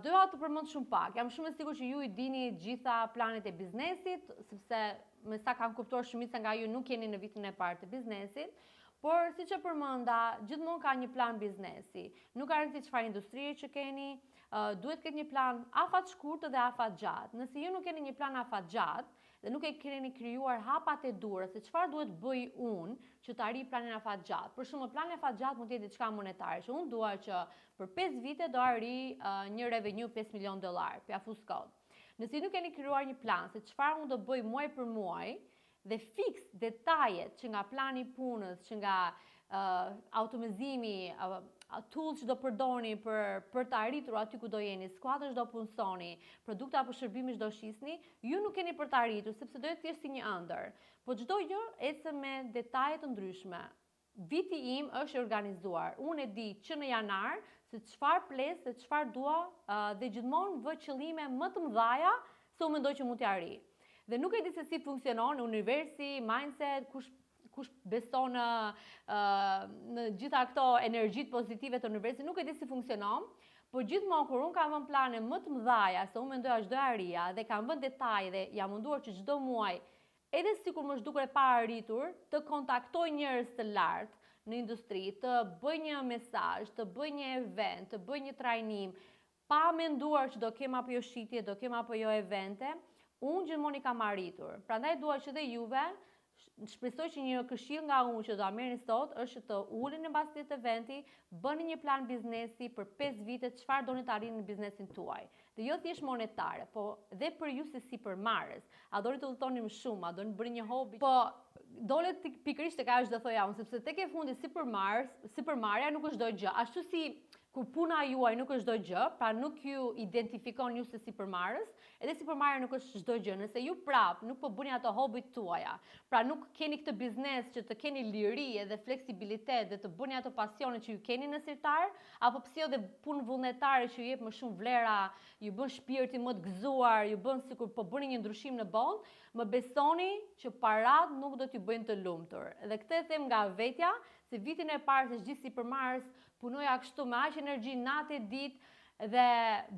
Doja të përmend shumë pak. Jam shumë e sigurt që ju i dini gjitha planet e biznesit, sepse me sa kam kuptuar shumica nga ju nuk jeni në vitin e parë të biznesit. Por, siç e përmenda, gjithmonë ka një plan biznesi. Nuk ka rëndësi çfarë industrie që keni, duhet të ketë një plan afat shkurtë dhe afat gjatë. Nëse ju nuk keni një plan afat gjatë dhe nuk e keni krijuar hapat e dura se çfarë duhet bëj unë që të arrij planin afat gjatë. Për shembull, plani afat gjatë mund të jetë diçka monetare, që unë dua që për 5 vite do arrij një revenue $5 milion, pjafu skot. Nëse ju nuk keni krijuar një plan se çfarë unë do bëj muaj për muaj, dhe fix detajet që nga plani punës, që nga automizimi, tools që do përdorni për të arritur aty ku do jeni, skuadër që do punsoni, produkte apo shërbime që do shisni, ju nuk keni për të arritur, sepse do jetë thjesht si një ëndër. Po çdo gjë ecë me detaje të ndryshme. Viti im është i organizuar. Unë e di që në janar se çfarë ples, se çfarë dua dhe gjithmonë vë qëllime më të mëdha se unë mendoj që mund t'i arrij. Dhe nuk e di se si funksionon universi, mindset, kush beson në gjitha këto energjitë pozitive të universit, nuk e di si funksionon, por gjithmonë kur unë kam vënë plane më të mëdha se unë mendoja çdo arria dhe kam vënë detaje dhe jam munduar që çdo muaj, edhe sikur më zhdukur e pa arritur, të kontaktoj njerëz të lartë në industri, të bëj një mesazh, të bëj një event, të bëj një trajnim, pa menduar që do kem apo jo shitje, do kem apo jo evente. Unë gjithmonë i kam arritur. Prandaj dua që dhe juve, shpresoj që një këshill nga unë që do ta merrni sot është të uleni mbas këtij eventi, bëni një plan biznesi për 5 vite çfarë doni të arrini në biznesin tuaj. Dhe jo thjesht monetare, po dhe për ju si sipërmarrës. A doni të udhtoni më shumë, a doni të bëni një hobi? Po dolet pikërisht tek ajo që do thoja unë, sepse tek e fundi sipërmarrja nuk është çdo gjë. Ashtu si kur puna juaj nuk është çdo gjë, pra nuk ju identifikon ju si sipërmarrës, edhe sipërmarrja nuk është çdo gjë. Nëse ju prap nuk po bëni ato hobit tuaja, pra nuk keni këtë biznes që të keni liri dhe fleksibilitet dhe të bëni ato pasione që ju keni në sirtar, apo pse jo dhe punë vullnetare që ju jep më shumë vlera, ju bën shpirtin më të gëzuar, ju bën sikur po bëni një ndryshim në botë, më besoni që parat nuk do t'ju bëjnë të lumtur. Dhe këtë e them nga vetja, se vitin e parë se gjithë sipërmarrës punoja kështu me aq energji natë e ditë dhe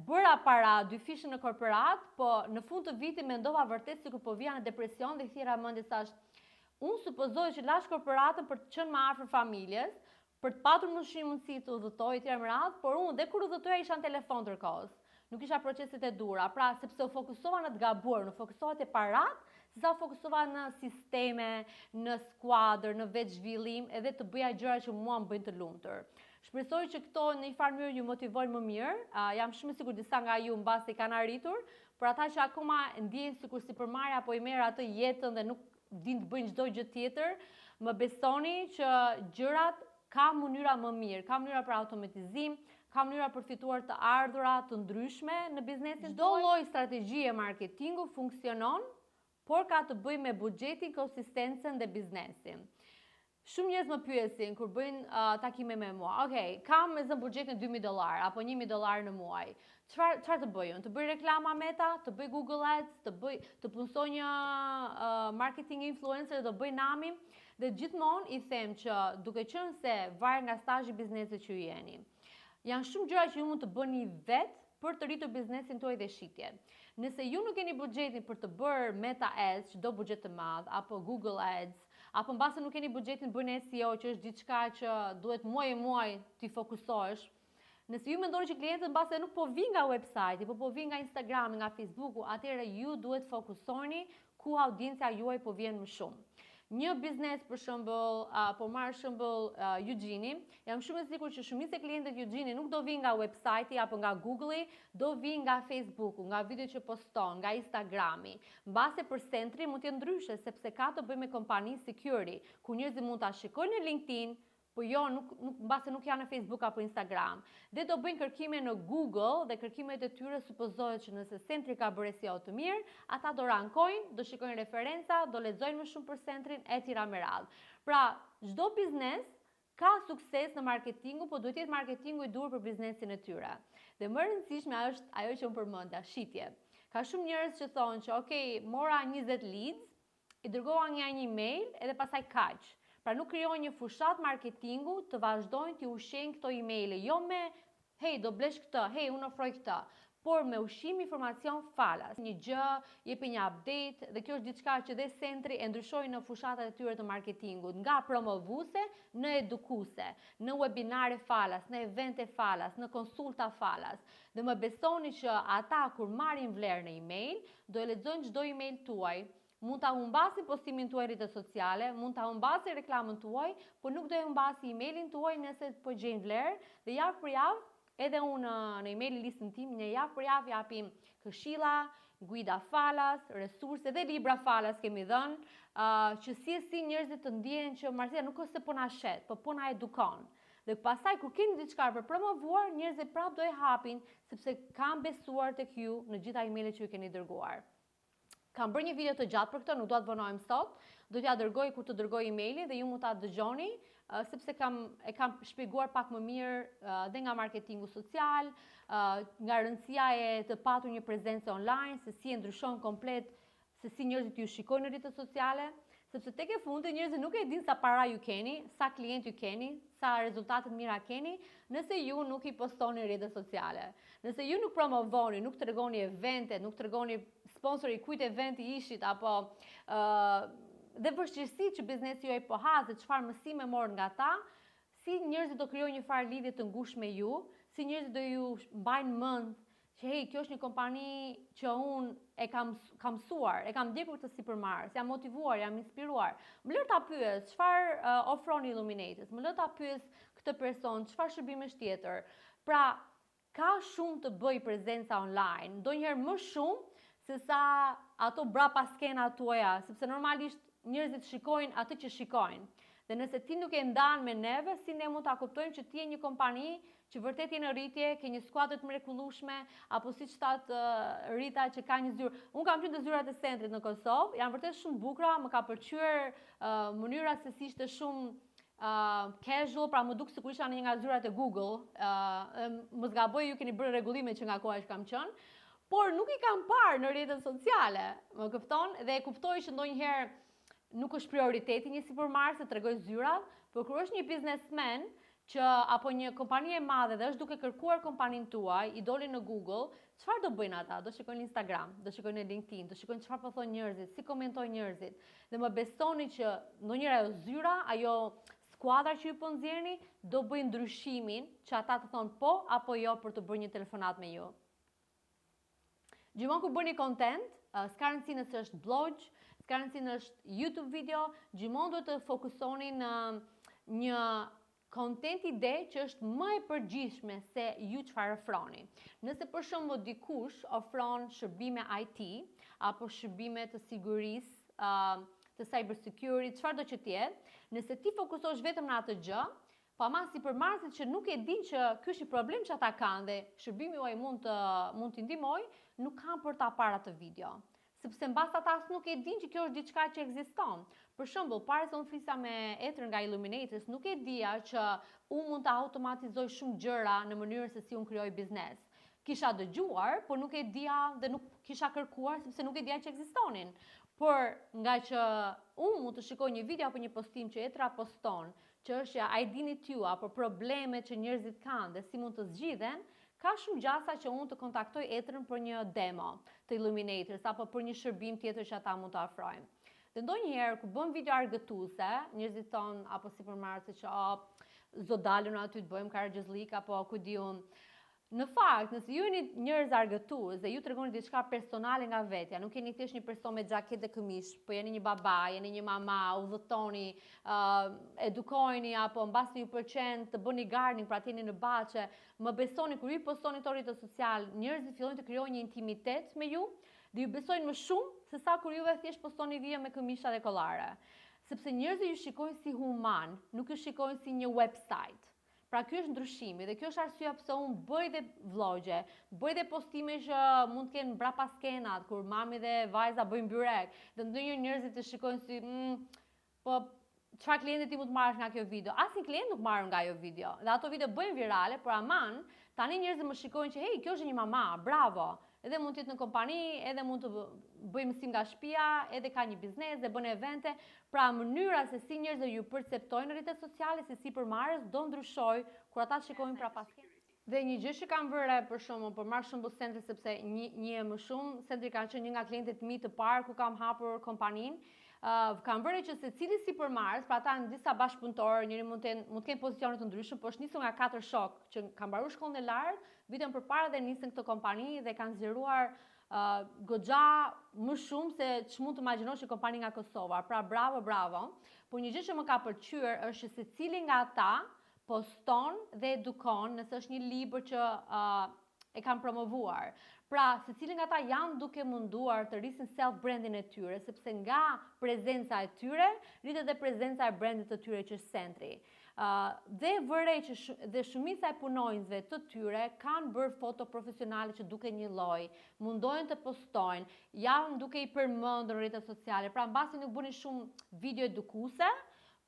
bëra para 2 fishë në korporat, po në fund të vitit mendova vërtet sikur po vija në depresion dhe thira mendje thash, unë supozoj që lash korporatën për të qenë më afër familjes, për të patur më shumë mundësi të udhëtoj etj me radhë, por unë dhe kur udhëtoja isha në telefon ndërkohës. Nuk isha proceset e dura, pra sepse u fokusova në të gabuar, nuk fokusova te parat, sa fokusova në sisteme, në skuadër, në vetë zhvillim, edhe të bëja gjëra që mua më bëjnë të lumtur. Shpresoj që këto në një farë mënyrë ju motivojnë më mirë. Jam shumë e sigurt disa nga ju mbasi kanë arritur, por ata që akoma ndjejnë sikur sipërmarrja apo i merr atë jetën dhe nuk din të bëjnë çdo gjë tjetër, më besoni që gjërat ka mënyra më mirë, ka mënyra për automatizim, ka mënyra për fituar të ardhura të ndryshme në biznesin. Çdo lloj strategjie marketingu funksionon, por ka të bëjë me buxhetin, konsistencën dhe biznesin. Shumë njerëz më pyesin kur bëjnë takime me mua. Okej, kam me zën buxhetin $2.000 apo $1.000 në muaj. Çfarë të bëj unë? Të bëj reklama Meta, të bëj Google Ads, të punsoj një marketing influencer, të bëj nami dhe gjithmonë i them që duke qenë se varet nga stazhi i biznesit që ju jeni. Janë shumë gjëra që ju mund të bëni vetë për të rritur biznesin tuaj dhe shitjen. Nëse ju nuk keni buxhetin për të bërë Meta Ads, çdo buxhet të madh, apo Google Ads, apo mbase nuk keni buxhetin bëni SEO, që është diçka që duhet muaj t'i fokusohesh. Nëse ju mendoni që klientët mbase nuk po vinë nga website, po vi nga Instagrami, nga Facebooku, atëherë ju duhet fokusoni ku audiencia juaj po vjen më shumë. Një biznes për shembull, po marr shembull Eugenie, jam shumë e sigurt që shumica e klientëve të Eugenie nuk do vinë nga website-i apo nga Google-i, do vinë nga Facebook-u, nga video që poston, nga Instagrami. Mbase për centri mund të jetë ndryshe sepse ka të bëjë me kompani security, ku njerëzit mund ta shikojnë në LinkedIn, po jo mbase nuk janë në Facebook apo Instagram. Dhe do bëjnë kërkime në Google dhe kërkimet e tyre supozohet që nëse centri ka bërë SEO të mirë, ata do rankojnë, do shikojnë referenca, do lexojnë më shumë për centrin etj me radhë. Pra, çdo biznes ka sukses në marketingu, po duhet jetë marketingu i dur për biznesin e tyre. Dhe më e rëndësishme është ajo që unë përmendja, shitje. Ka shumë njerëz që thonë që okay, mora 20 leads, i dërgova një email edhe pastaj kaq. Pra nuk krijojnë një fushat marketingu të vazhdojnë t'i ushqejnë këto emaile, jo me hey, do blesh këtë, hey, unë ofroj këtë. por me ushqim informacion falas. Një gjë, jepi një update dhe kjo është diçka që dhe centri e ndryshoi në fushatat e tyre të marketingut, nga promovuese në edukuese, në webinare falas, në evente falas, në konsulta falas. Dhe më besoni që ata kur marrin vlerë në email, do e lexojnë çdo email tuaj. Mund ta humbasin postimin tuaj në rrjetet sociale, mund ta humbasin reklamën tuaj, por nuk do e humbasi emailin tuaj nëse po gjejnë vlerë dhe javë për javë. Edhe unë në email listën tim një javë për javë japim këshilla, guida falas, resurse dhe libra falas kemi dhënë, që si njerëzit të ndjehen që marrëdhënia nuk është se po na shet, po na edukon. Dhe pastaj kur keni diçka për promovuar, njerëzit prapë do e hapin sepse kanë besuar tek ju në gjitha emailet që ju keni dërguar. Kam bërë një video të gjatë për këtë, nuk do të vënojmë sot, do t'ja dërgoj kur të dërgoj emailin dhe ju mund ta dëgjoni, sepse e kam shpjeguar pak më mirë dhe nga marketingu social, nga rëndësia e të patur një prezencë online, se si e ndryshon komplet, se si njerëzit ju shikojnë në rrjetet sociale, sepse tek e fundit njerëzit nuk e dinë sa para ju keni, sa klient ju keni, sa rezultate të mira keni, nëse ju nuk i postoni në rrjetet sociale. Nëse ju nuk promovoni, nuk tregoni evente, nuk tregoni sponsori kujt eventi ishit apo dhe vështirësi që biznesi juaj po ha dhe çfarë mësime morën nga ta, si njerëzit do krijojnë një farë lidhje të ngushtë me ju, si njerëzit do ju mbajnë mend që hey, kjo është një kompani që unë e kam mësuar, e kam ndjekur këtë sipërmarrës, jam motivuar, jam inspiruar. Më lër ta pyes, çfarë ofron Illuminatus? Më lër ta pyes këtë person, çfarë shërbimesh tjetër? Pra, ka shumë të bëj prezenca online, ndonjëherë më shumë se sa ato brapa skenat tuaja, sepse normalisht njerëzit shikojnë atë që shikojnë. Dhe nëse ti nuk e ndan me neve, si ne mund ta kuptojmë që ti je një kompani që vërtet je në rritje, ke një skuadër të mrekullueshme, apo siç that Rita që ka një zyrë. Unë kam qenë në zyrat e centrit në Kosovë, janë vërtet shumë bukura, më ka pëlqyer mënyra se si ishte shumë casual, pra më duk sikur isha në një nga zyrat e Google. Mos gaboj, ju keni bërë rregullime që nga koha që kam qenë, por nuk i kam parë në rrjetet sociale, më kupton? Dhe e kuptoj që ndonjëherë nuk është prioriteti një sipërmarrës të tregoj zyrat, por kur është një biznesmen apo një kompani e madhe dhe është duke kërkuar kompaninë tuaj, i doli në Google, çfarë do bëjnë ata? Do shikojnë Instagram, do shikojnë LinkedIn, do shikojnë çfarë po thonë njerëzit, si komentojnë njerëzit. Dhe më besoni që ndonjëherë ajo zyra, ajo skuadra që ju po nxjerrni, do bëjnë ndryshimin që ata të thonë po apo jo për të bërë një telefonat me ju. Gjithmonë kur bëni content, s'ka rëndësi nëse është blog, s'ka rëndësi nëse është YouTube video, gjithmonë duhet të fokusoni në një content ide që është më e përgjithshme se ju çfarë ofroni. Nëse për shembull dikush ofron shërbime IT apo shërbime të sigurisë, të cyber security, çfarë do që të jetë, nëse ti fokusohesh vetëm në atë gjë, pa ma sipërmarrësit që nuk e din që ky është një problem që ata kanë dhe shërbimi juaj mund t'i ndihmojë, nuk kanë për ta parë atë video. Sepse mbas ata as nuk e din që kjo është diçka që ekziston. Për shembull, para se unë flisa me Etër nga Illuminatus, nuk e dija që unë mund ta automatizoj shumë gjëra në mënyrën se si unë krijoj biznes. Kisha dëgjuar, por nuk e dija dhe nuk kisha kërkuar sepse nuk e dija që ekzistonin. Por nga që unë mund të shikoj një video apo një postim që Etra poston, që është ID-ni t'ju apo probleme që njerëzit kanë dhe si mund të zgjidhen, ka shumë gjasa që unë të kontaktoj Etrën për një demo të Illuminatus apo për një shërbim tjetër që ata mund të ofrojnë. Dhe ndonjëherë kur bëm video argëtuese, njerëzit tonë apo sipërmarrësit që zodalën aty të bëjmë karagjeslik apo ku di unë. Në fakt, nëse ju jeni njerëz argëtues dhe ju tregoni diçka personale nga vetja, nuk jeni thjesht një person me xhaketë dhe këmishë, po jeni një baba, jeni një mama, udhëtoni, edukojni apo mbasi ju pëlqen të bëni gardening, pra t'jeni në baçe, më besoni kur ju postoni në rrjetet sociale, njerëzit fillojnë të krijojnë një intimitet me ju dhe ju besojnë më shumë se sa kur juve thjesht postoni video me këmisha dhe kollare. Sepse njerëzit ju shikojnë si human, nuk ju shikojnë si një website. Pra kjo është ndryshimi dhe kjo është arsyeja pse unë bëj dhe vlogje, bëj dhe postime që mund të kenë mbrapa skenat, kur mami dhe vajza bëjnë byrek, dhe ndonjëherë njerëzit të shikojnë si, po çfarë klienti ti mund të marrësh nga kjo video? Asnjë klient nuk marr nga ajo video. Dhe ato video bëjnë virale, por aman, tani njerëzit më shikojnë që hey, kjo është një mama, bravo. Edhe mund të jetë në kompani, edhe mund të bëjë mësim nga shtëpia, edhe ka një biznes, dhe bën evente. Pra mënyra se si njerëzit ju perceptojnë në rrjetet sociale, se sipërmarrës do ndryshojë kur ata shikojnë pra pas. Dhe një gjë që kam vëre për shembull, për marr shembull Sentri sepse një më shumë, Sentri kanë qenë një nga klientët mi të parë ku kam hapur kompaninë. Kam vëre që secili sipërmarrës, pra ata në disa bashkëpunëtorë, njëri mund të kenë pozicione të ndryshme, por është nisur nga 4 shok që kanë mbaruar shkollën e lartë, vitën përpara dhe nisën këtë kompani dhe kanë zgjeruar goxha më shumë se ç'mund të imagjinosh që kompani nga Kosova. Pra bravo. Por një gjë që më ka pëlqyer është që secili nga ata poston dhe edukon nëse është një libër që e kanë promovuar. Pra, secili nga ta janë duke munduar të rrisin self-brandin e tyre, sepse nga prezenca e tyre, rritet dhe prezenca e brandit të tyre që është Sentri. Dhe vërej që dhe shumica e punonjësve të tyre kanë bërë foto profesionale që duke një lloj, mundojnë të postojnë, janë duke i përmendur në rrjetet sociale, pra mbasi nuk bëni shumë video edukuese,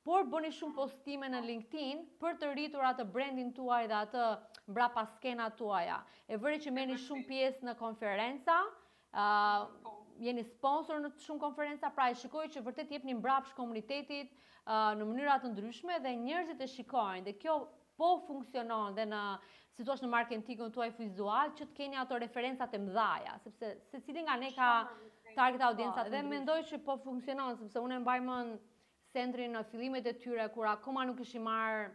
por bëni shumë postime në LinkedIn për të rritur atë brandin tuaj dhe atë mbrapa skenat tuaja. E vëri që merrni shumë pjesë në konferenca, jeni sponsor në shumë konferenca, pra e shikoj që vërtet jepni mbrapsht komunitetit në mënyra të ndryshme dhe njerëzit e shikojnë dhe kjo po funksionon dhe në si thua në marketingun tuaj vizual që të keni ato referencat e mëdhaja, sepse secili nga ne ka target audienca dhe mendoj që po funksionon sepse unë mbaj mend Sentrin në fillimet e tyre, kur akoma nuk kishim marrë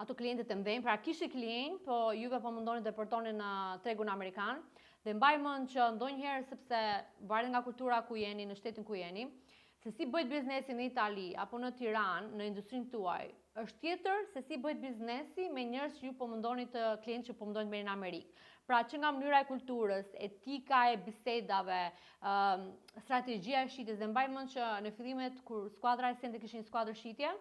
ato klientët e mëdhenj, pra kishte klientë, po juve po mundoni të depërtoni në tregun amerikan, dhe mbaj mend që ndonjëherë sepse varet nga kultura ku jeni, në shtetin ku jeni, se si bëhet biznesi në Itali apo në Tiranë, në industrinë tuaj, është tjetër se si bëhet biznesi me njerëz që ju po mundoni të klientë që po mundoni të merrin në Amerikë. Pra që nga mënyra e kulturës, etika e bisedave, strategjia e shitjes, dhe mbaj mend që në fillimet kur skuadra e Sentrit kishin skuadër shitje,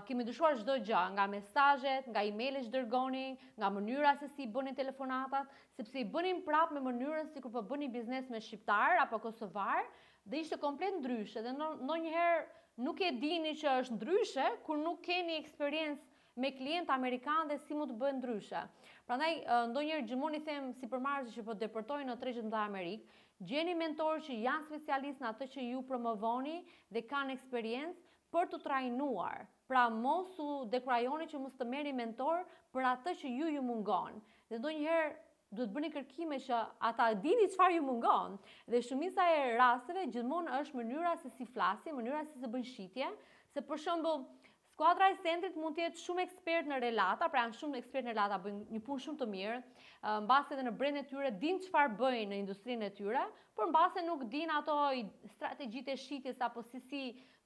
kemi dyshuar çdo gjë, nga mesazhet, nga emailët që dërgonin, nga mënyra se si bënin telefonatat, sepse i bënin prapë me mënyrën sikur po bënin biznes me shqiptar apo kosovar, dhe ishte komplet ndryshe dhe ndonjëherë nuk e dini që është ndryshe kur nuk keni eksperiencë me klient amerikan dhe si mund të bëhet ndryshe. Prandaj ndonjëherë gjithmonë i them sipërmarrësve që po depërtojnë në tregjet mëdha Amerikë, gjeni mentorë që janë specialistë në atë që ju promovoni dhe kanë eksperiencë për të trajnuar. Pra mos u dekurajoni që mos të merrni mentor për atë që ju mungon. Dhe ndonjëherë duhet bëni kërkime që ata dini çfarë ju mungon. Dhe shumica e rasteve gjithmonë është mënyra se si flasin, mënyra se si bëjnë shitje, se për shembull skuadra e Sentrit mund të jetë shumë ekspert në relata, pra janë shumë ekspert në relata, bëjnë një punë shumë të mirë, mbase edhe në brendin e tyre dinë çfarë bëjnë në industrinë e tyre, por mbase nuk dinë ato strategjitë e shitjes apo si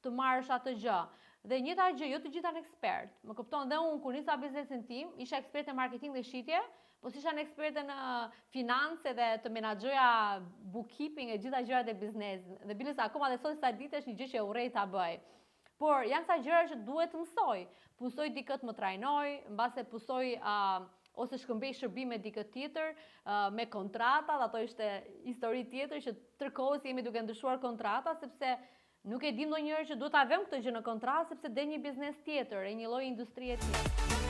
të marrësh atë gjë. Dhe njëta gjë, jo të gjithë janë ekspert. Më kupton, dhe unë kur nisa biznesin tim, isha ekspert në marketing dhe shitje, po si isha në eksperte në finance dhe të menaxhoja bookkeeping e gjitha gjërat e biznesit. Dhe bile sa akoma dhe sot sa ditë është një gjë që urrej ta bëj. Por janë sa gjëra që duhet të mësoj. Pusoj dikët më trajnoj, mbase pusoj ose shkëmbej shërbime dikët tjetër me kontrata, dhe ato ishte histori tjetër që tërkohës jemi duke ndryshuar kontrata, sepse nuk e dim ndonjëherë që duhet ta vëmë këtë gjë në kontratë sepse del një biznes tjetër, e një lloj industrie tjetër.